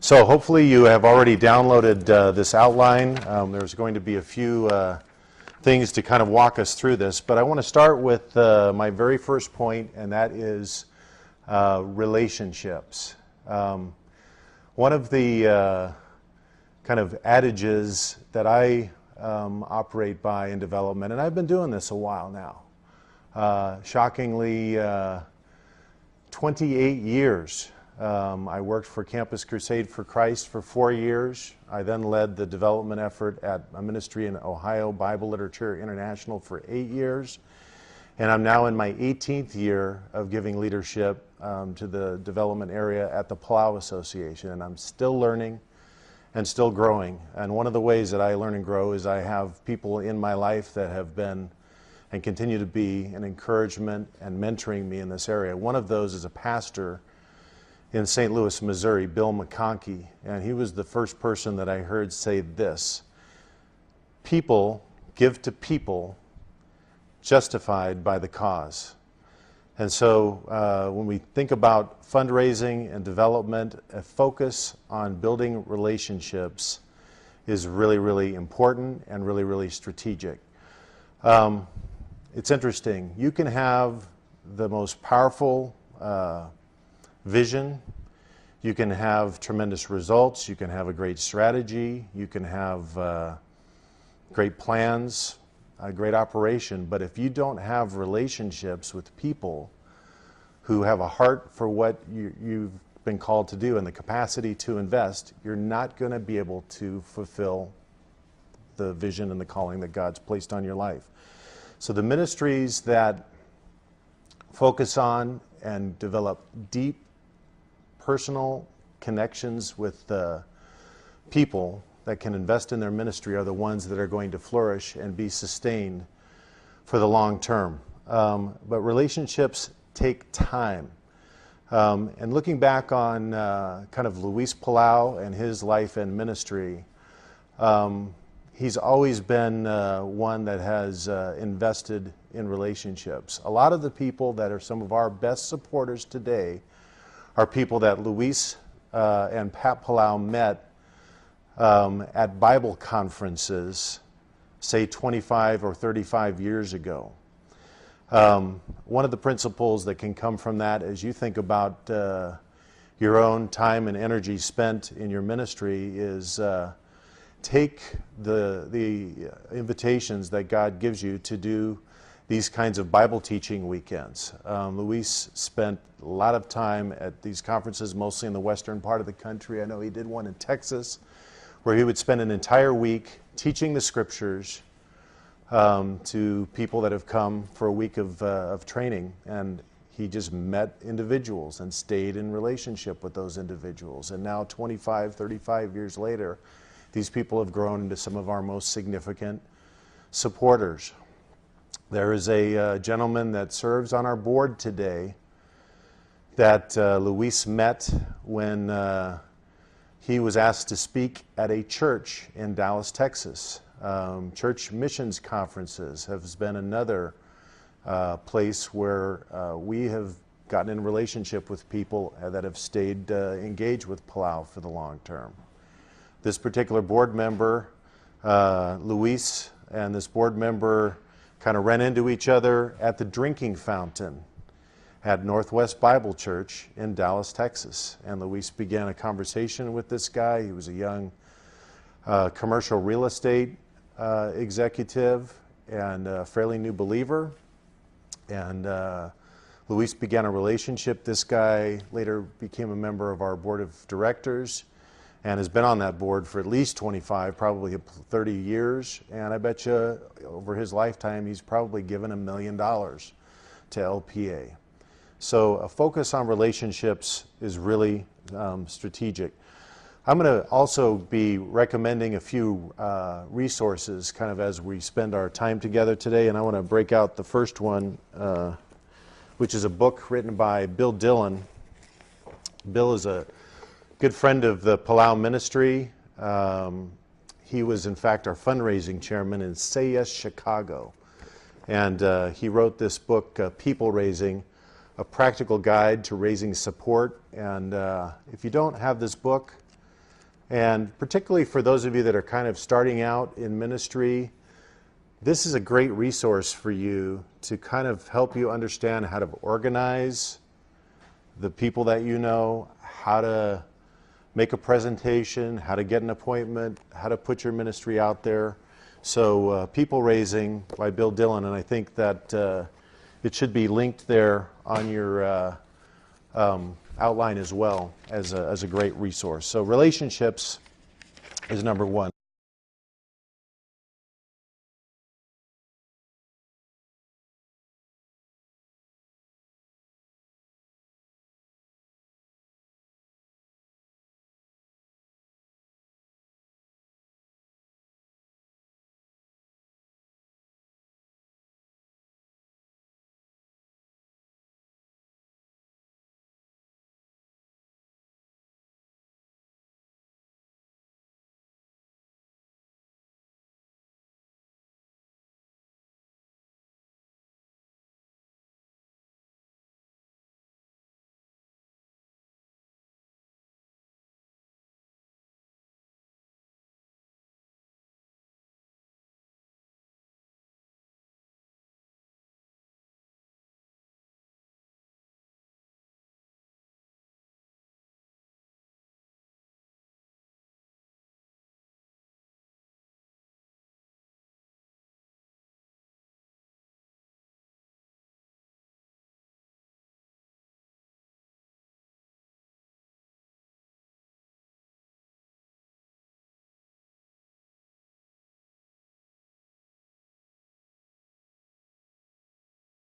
So hopefully you have already downloaded this outline. There's going to be a few things to kind of walk us through this, but I want to start with my very first point, and that is relationships. One of the kind of adages that I operate by in development, and I've been doing this a while now, shockingly 28 years. I worked for Campus Crusade for Christ for 4 years. I then led the development effort at a ministry in Ohio, Bible Literature International, for 8 years. And I'm now in my 18th year of giving leadership to the development area at the Palau Association. And I'm still learning and still growing. And one of the ways that I learn and grow is I have people in my life that have been and continue to be an encouragement and mentoring me in this area. One of those is a pastor in St. Louis, Missouri, Bill McConkey, and he was the first person that I heard say this: people give to people justified by the cause. And so when we think about fundraising and development, a focus on building relationships is really, really important and really, really strategic. It's interesting. You can have the most powerful vision, you can have tremendous results, you can have a great strategy, you can have great plans, a great operation, but if you don't have relationships with people who have a heart for what you've been called to do and the capacity to invest, you're not going to be able to fulfill the vision and the calling that God's placed on your life. So the ministries that focus on and develop deep personal connections with people that can invest in their ministry are the ones that are going to flourish and be sustained for the long term. But relationships take time. And looking back on kind of Luis Palau and his life and ministry, he's always been one that has invested in relationships. A lot of the people that are some of our best supporters today are people that Luis and Pat Palau met at Bible conferences, say 25 or 35 years ago. One of the principles that can come from that as you think about your own time and energy spent in your ministry is take the invitations that God gives you to do these kinds of Bible teaching weekends. Luis spent a lot of time at these conferences, mostly in the western part of the country. I know he did one in Texas, where he would spend an entire week teaching the scriptures to people that have come for a week of training. And he just met individuals and stayed in relationship with those individuals. And now 25, 35 years later, these people have grown into some of our most significant supporters. There is a gentleman that serves on our board today that Luis met when he was asked to speak at a church in Dallas, Texas. Church missions conferences has been another place where we have gotten in relationship with people that have stayed engaged with Palau for the long term. This particular board member, Luis, and this board member kind of ran into each other at the drinking fountain at Northwest Bible Church in Dallas, Texas. And Luis began a conversation with this guy. He was a young commercial real estate executive and a fairly new believer. And Luis began a relationship. This guy later became a member of our board of directors and has been on that board for at least 25, probably 30 years. And I bet you over his lifetime, he's probably given $1 million to LPA. So a focus on relationships is really strategic. I'm going to also be recommending a few resources kind of as we spend our time together today. And I want to break out the first one, which is a book written by Bill Dillon. Bill is a good friend of the Palau ministry. He was, in fact, our fundraising chairman in Say Yes Chicago. And he wrote this book, People Raising, a practical guide to raising support. And if you don't have this book, And particularly for those of you that are kind of starting out in ministry, this is a great resource for you to kind of help you understand how to organize the people that you know, how to make a presentation, how to get an appointment, how to put your ministry out there. So People Raising by Bill Dillon, and I think that it should be linked there on your outline as well as a great resource. So relationships is number one.